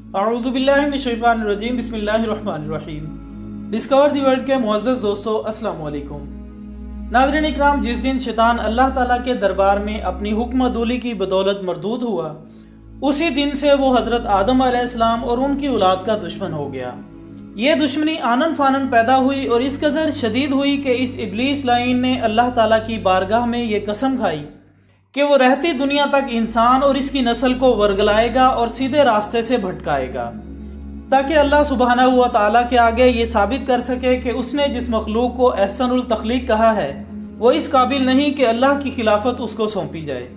अऊज़ु बिल्लाहि मिनश शैतानिर रजीम, बिस्मिल्लाहिर रहमानिर रहीम। Discover the world के मुअज़्ज़ज़ दोस्तों, अस्सलाम वालेकुम। नाज़रीन इकराम, जिस दिन शैतान अल्लाह ताला के दरबार में अपनी हुक्म अदूली की बदौलत मरदूद हुआ, उसी दिन से वो हज़रत आदम अलैहिस्सलाम और उनकी औलाद का दुश्मन हो गया। ये दुश्मनी आनन फानन पैदा हुई और इस कदर शदीद हुई कि इस इब्लीस लाइन ने अल्लाह ताला की बारगाह में ये कसम खाई कि वो रहती दुनिया तक इंसान और इसकी नस्ल को वर्गलाएगा और सीधे रास्ते से भटकाएगा, ताकि अल्लाह सुब्हानहू व तआला के आगे ये साबित कर सके कि उसने जिस मखलूक को अहसनुल तख्लीक कहा है वो इस काबिल नहीं कि अल्लाह की खिलाफत उसको सौंपी जाए,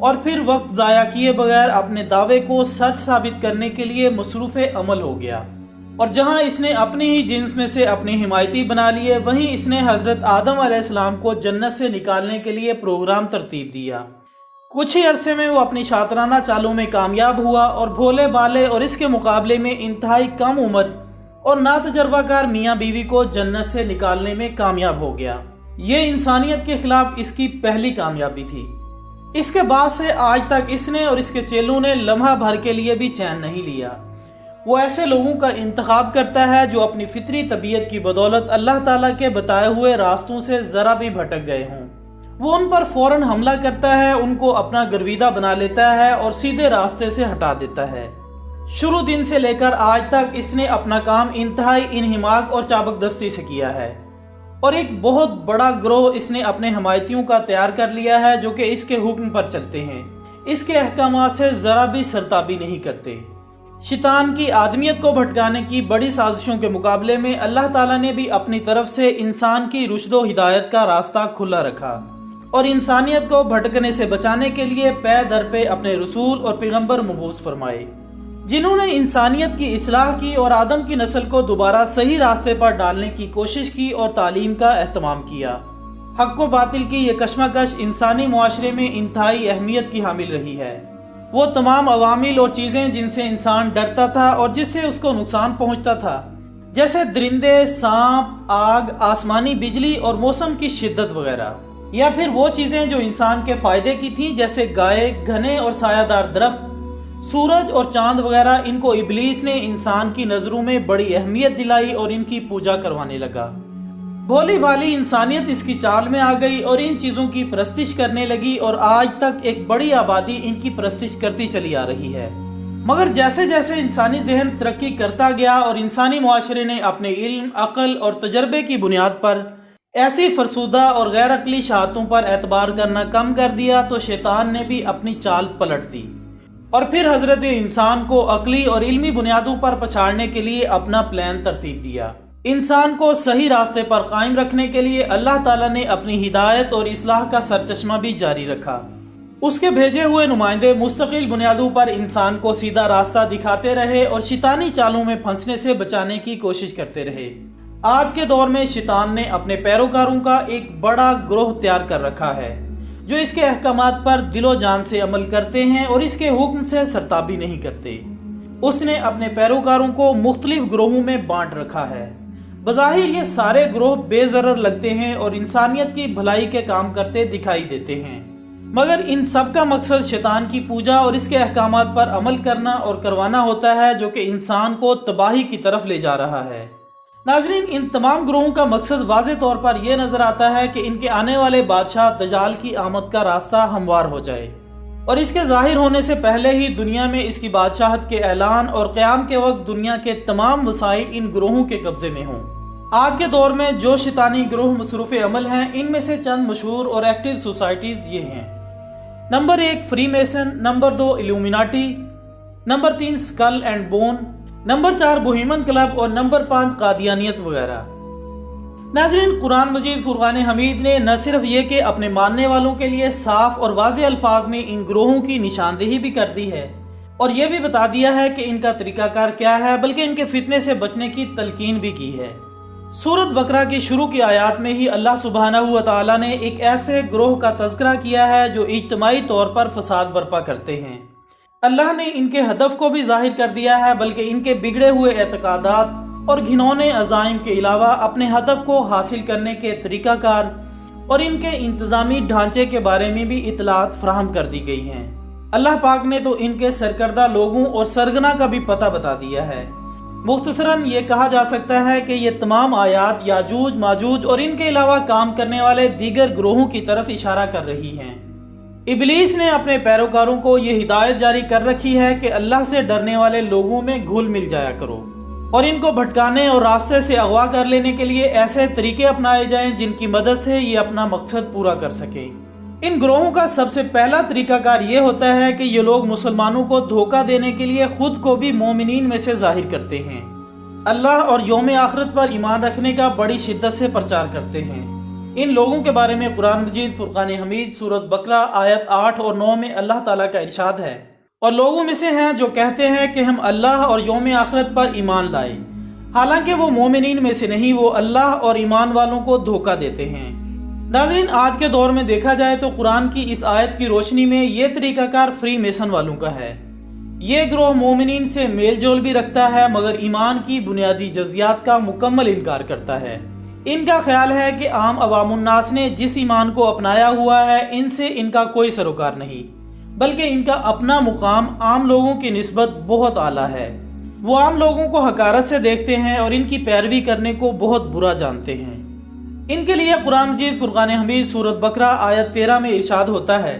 और फिर वक्त ज़ाया किए बगैर अपने दावे को सच साबित करने के लिए मसरूफ़ अमल हो गया। और जहाँ इसने अपनी ही जिन्स में से अपने हिमायती बना लिए, वहीं इसने हज़रत आदम अलैहिस्सलाम को जन्नत से निकालने के लिए प्रोग्राम तरतीब दिया। कुछ ही अरसे में वो अपनी शातराना चालों में कामयाब हुआ और भोले बाले और इसके मुकाबले में इंतहाई कम उम्र और नातजर्बाकार मियाँ बीवी को जन्नत से निकालने में कामयाब हो गया। ये इंसानियत के खिलाफ इसकी पहली कामयाबी थी। इसके बाद से आज तक इसने और इसके चेलों ने लम्हा भर के लिए भी चैन नहीं लिया। वो ऐसे लोगों का इंतखाब करता है जो अपनी फितरी तबीयत की बदौलत अल्लाह ताला के बताए हुए रास्तों से ज़रा भी भटक गए हों। वो उन पर फौरन हमला करता है, उनको अपना गर्विदा बना लेता है और सीधे रास्ते से हटा देता है। शुरू दिन से लेकर आज तक इसने अपना काम इंतहाई इन्हिमाक और चाबकदस्ती से किया है, और एक बहुत बड़ा ग्रोह इसने अपने हमायतियों का तैयार कर लिया है जो कि इसके हुक्म पर चलते हैं, इसके अहकामात से ज़रा भी सरताबी नहीं करते। शैतान की आदमियत को भटकाने की बड़ी साजिशों के मुकाबले में अल्लाह ताला ने भी अपनी तरफ से इंसान की रुश्द व हिदायत का रास्ता खुला रखा और इंसानियत को भटकने से बचाने के लिए पे दर पे अपने रसूल और पैगंबर मबूस फरमाए, जिन्होंने इंसानियत की इस्लाह की और आदम की नस्ल को दोबारा सही रास्ते पर डालने की कोशिश की और तालीम का एहतमाम किया। हक व बातिल की ये कशमकश इंसानी मुआशरे में इंतहाई अहमियत की हामिल रही है। वो तमाम अवामिल और चीज़ें जिनसे इंसान डरता था और जिससे उसको नुकसान पहुंचता था, जैसे दरिंदे, सांप, आग, आसमानी बिजली और मौसम की शिद्दत वगैरह, या फिर वो चीज़ें जो इंसान के फ़ायदे की थीं जैसे गाय, घने और सायादार दरख्त, सूरज और चांद वगैरह, इनको इब्लीस ने इंसान की नज़रों में बड़ी अहमियत दिलाई और इनकी पूजा करवाने लगा। भोली भाली इंसानियत इसकी चाल में आ गई और इन चीज़ों की परस्तिश करने लगी, और आज तक एक बड़ी आबादी इनकी परस्तिश करती चली आ रही है। मगर जैसे जैसे इंसानी जहन तरक्की करता गया और इंसानी मुआशरे ने अपने इल्म, अक़ल और तजर्बे की बुनियाद पर ऐसी फरसूदा और गैर अकली शहादतों पर एतबार करना कम कर दिया, तो शैतान ने भी अपनी चाल पलट दी और फिर हजरत इंसान को अकली और इल्मी बुनियादों पर पछाड़ने के लिए अपना प्लान तरतीब दिया। इंसान को सही रास्ते पर कायम रखने के लिए अल्लाह ताला ने अपनी हिदायत और इस्लाह का सरचश्मा भी जारी रखा। उसके भेजे हुए नुमाइंदे मुस्तकिल बुनियादों पर इंसान को सीधा रास्ता दिखाते रहे और शैतानी चालों में फंसने से बचाने की कोशिश करते रहे। आज के दौर में शैतान ने अपने पैरोकारों का एक बड़ा ग्रोह तैयार कर रखा है जो इसके अहकामात पर दिलो जान से अमल करते हैं और इसके हुक्म से सरताबी नहीं करते। उसने अपने पैरोकारों को मुख्तलिफ ग्रोहों में बांट रखा है। बज़ाहिर ये सारे ग्रोह बेज़रर लगते हैं और इंसानियत की भलाई के काम करते दिखाई देते हैं, मगर इन सब का मकसद शैतान की पूजा और इसके अहकामात पर अमल करना और करवाना होता है, जो कि इंसान को तबाही की तरफ ले जा रहा है। नाज़रीन, इन तमाम ग्रोहों का मकसद वाज़े तौर पर यह नज़र आता है कि इनके आने वाले बादशाह दजाल की आमद का रास्ता हमवार हो जाए और इसके ज़ाहिर होने से पहले ही दुनिया में इसकी बादशाहत के ऐलान और क़याम के वक्त दुनिया के तमाम वसाइल इन ग्रोहों के कब्ज़े में हों। आज के दौर में जो शैतानी ग्रोह मसरूफ़ अमल हैं, इनमें से चंद मशहूर और एक्टिव सोसाइटीज़ ये हैं। Number 1 Free Mason, number 2 Illuminati, number 3 Skull and Bone, number 4 Bohemian Club और नंबर 5 कादियानियत वगैरह। नाज़रीन, कुरान मजीद फुरक़ान हमीद ने न सिर्फ ये कि अपने मानने वालों के लिए साफ और वाज़ेह अल्फाज में इन ग्रोहों की निशानदेही भी कर दी है और यह भी बता दिया है कि इनका तरीक़ाकार क्या है, बल्कि इनके फितने से बचने की तलकीन भी की है। सूरत बकरा की शुरू की आयात में ही अल्लाह सुब्हानहू व तआला ने एक ऐसे ग्रोह का तज़किरा किया है जो इज्तिमाई तौर पर फसाद बर्पा करते हैं। अल्लाह ने इनके हदफ को भी जाहिर कर दिया है, बल्कि इनके बिगड़े हुए एतकादात और घिनौने अज़ाइम के अलावा अपने हदफ को हासिल करने के तरीक़ाकार और इनके इंतज़ामी ढांचे के बारे में भी इतलात फराहम कर दी गई हैं। अल्लाह पाक ने तो इनके सरकर्दा लोगों और सरगना का भी पता बता दिया है। मुख्तसरन ये कहा जा सकता है कि ये तमाम आयात याजूज माजूज और इनके अलावा काम करने वाले दीगर ग्रोहों की तरफ इशारा कर रही हैं। इबलीस ने अपने पैरोकारों को ये हिदायत जारी कर रखी है कि अल्लाह से डरने वाले लोगों में घुल मिल जाया करो और इनको भटकाने और रास्ते से अगवा कर लेने के लिए ऐसे तरीके अपनाए जाएं जिनकी मदद से ये अपना मकसद पूरा कर सके। इन ग्रोहों का सबसे पहला तरीकाकार ये होता है कि ये लोग मुसलमानों को धोखा देने के लिए खुद को भी मोमिनीन में से जाहिर करते हैं। अल्लाह और यौम आखिरत पर ईमान रखने का बड़ी शिद्दत से प्रचार करते हैं। इन लोगों के बारे में कुरान मजीद फुरकान हमीद सूरत बकरा आयत 8 और 9 में अल्लाह ताला का इरशाद है, और लोगों में से हैं जो कहते हैं कि हम अल्लाह और यौम आखिरत पर ईमान लाए, हालांकि वो मोमिनीन में से नहीं, वो अल्लाह और ईमान वालों को धोखा देते हैं। नाज़रीन, आज के दौर में देखा जाए तो कुरान की इस आयत की रोशनी में ये तरीकाकार फ्री मेसन वालों का है। ये ग्रोह मोमिनीन से मेल जोल भी रखता है मगर ईमान की बुनियादी जज़ियात का मुकम्मल इनकार करता है। इनका ख्याल है कि आम अवामुन्नास ने जिस ईमान को अपनाया हुआ है इनसे इनका कोई सरोकार नहीं, बल्कि इनका अपना मुकाम आम लोगों की निस्बत बहुत आला है। वो आम लोगों को हकारत से देखते हैं और इनकी पैरवी करने को बहुत बुरा जानते हैं। इनके लिए कुरान मजीद फुरकान हमीद सूरत बकरा आयत 13 में इरशाद होता है,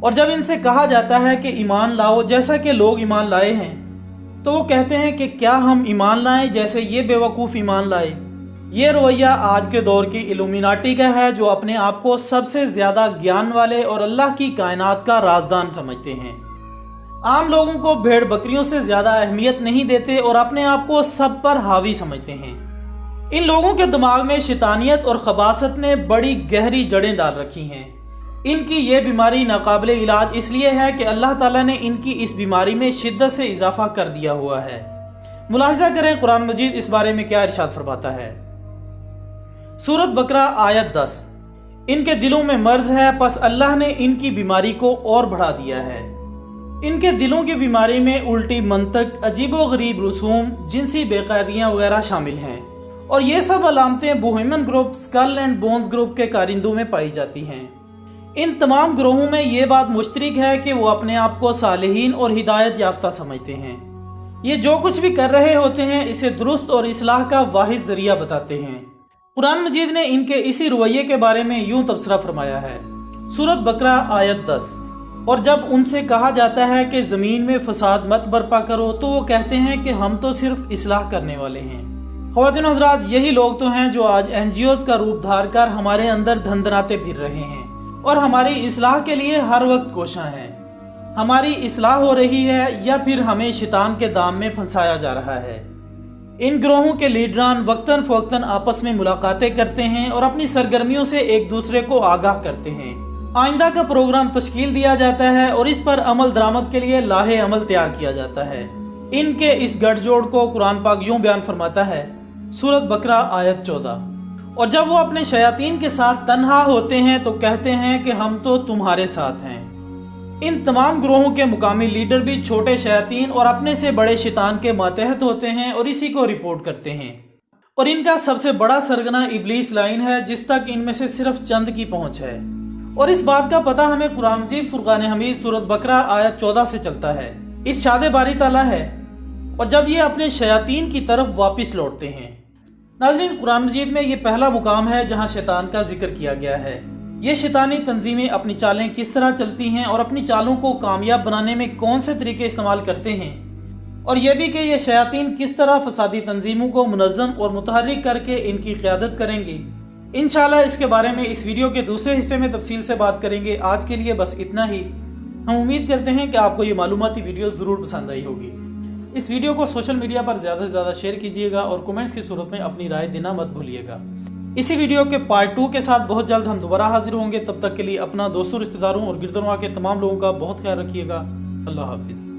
और जब इनसे कहा जाता है कि ईमान लाओ जैसा कि लोग ईमान लाए हैं, तो वो कहते हैं कि क्या हम ईमान लाएं जैसे ये बेवकूफ़ ईमान लाए। ये रवैया आज के दौर की इल्यूमिनाटी का है, जो अपने आप को सबसे ज़्यादा ज्ञान वाले और अल्लाह की कायनात का राजदान समझते हैं। आम लोगों को भेड़ बकरियों से ज़्यादा अहमियत नहीं देते और अपने आप को सब पर हावी समझते हैं। इन लोगों के दिमाग में शैतानियत और खबासत ने बड़ी गहरी जड़ें डाल रखी हैं। इनकी ये बीमारी नाकाबिल इलाज इसलिए है कि अल्लाह ताला ने इनकी इस बीमारी में शिद्दत से इजाफा कर दिया हुआ है। मुलाहिजा करें कुरान मजीद इस बारे में क्या इरशाद फरमाता है। सूरत बकरा आयत 10, इनके दिलों में मर्ज है, बस अल्लाह ने इनकी बीमारी को और बढ़ा दिया है। इनके दिलों की बीमारी में उल्टी मंतक, अजीबो गरीब रसूम, जिनसी बेकायदियाँ वगैरह शामिल हैं, और ये सब अलामतें bohemian group, skull and bones group के कारिंदों में पाई जाती हैं। इन तमाम ग्रोहों में ये बात मुश्तरक है कि वो अपने आप को सालिहीन और हिदायत याफ्ता समझते हैं। ये जो कुछ भी कर रहे होते हैं इसे दुरुस्त और इस्लाह का वाहिद जरिया बताते हैं। कुरान मजीद ने इनके इसी रवैये के बारे में यूं तबसरा फरमाया है। सूरत बकरा आयत 10, और जब उनसे कहा जाता है कि ज़मीन में फसाद मत बर्पा करो तो वो कहते हैं कि हम तो सिर्फ इस्लाह करने वाले हैं। ख़वातीन और हज़रात, यही लोग तो हैं जो आज NGOs का रूप धार कर हमारे अंदर धंधनाते फिर रहे हैं और हमारी इस्लाह के लिए हर वक्त कोशां हैं। हमारी इस्लाह हो रही है या फिर हमें शैतान के दाम में फंसाया जा रहा है। इन ग्रोहों के लीडरान वक्तन फ़वक्तन आपस में मुलाकातें करते हैं और अपनी सरगर्मियों से एक दूसरे को आगाह करते हैं। आइंदा का प्रोग्राम तश्कील दिया जाता है और इस पर अमल दरामद के लिए लाहे अमल तैयार किया जाता है। इनके इस गठजोड़ को कुरान पाक यूं बयान फरमाता है, सूरत बकरा आयत 14, और जब वो अपने शयातीन के साथ तन्हा होते हैं तो कहते हैं कि हम तो तुम्हारे साथ हैं। इन तमाम ग्रोहों के मुकामी लीडर भी छोटे शयातीन और अपने से बड़े शैतान के मातहत होते हैं और इसी को रिपोर्ट करते हैं। और इनका सबसे बड़ा सरगना इब्लीस लाइन है, जिस तक इनमें से सिर्फ चंद की पहुंच है। और इस बात का पता हमें कुरान मजीद फुरकान हमीद सूरत बकरा आयत 14 से चलता है। इरशाद बारी ताला है, और जब ये अपने शयातीन की तरफ वापस लौटते हैं। नाज़रीन, कुरान मजीद में ये पहला मुकाम है जहाँ शैतान का जिक्र किया गया है। ये शैतानी तंजीमें अपनी चालें किस तरह चलती हैं और अपनी चालों को कामयाब बनाने में कौन से तरीके इस्तेमाल करते हैं, और यह भी कि ये शयातीन किस तरह फसादी तंजीमों को मुनज़्ज़म और मुतहर्रिक करके इनकी क़यादत करेंगे। इंशाअल्लाह इसके बारे में इस वीडियो के दूसरे हिस्से में तफसील से बात करेंगे। आज के लिए बस इतना ही। हम उम्मीद करते हैं कि आपको ये मालूमाती वीडियो ज़रूर पसंद आई होगी। इस वीडियो को सोशल मीडिया पर ज़्यादा से ज़्यादा शेयर कीजिएगा और कमेंट्स की सूरत में अपनी राय देना मत भूलिएगा। इसी वीडियो के पार्ट 2 के साथ बहुत जल्द हम दोबारा हाजिर होंगे। तब तक के लिए अपना दोस्तों, रिश्तेदारों और गिरदनवा के तमाम लोगों का बहुत ख्याल रखिएगा। अल्लाह हाफिज़।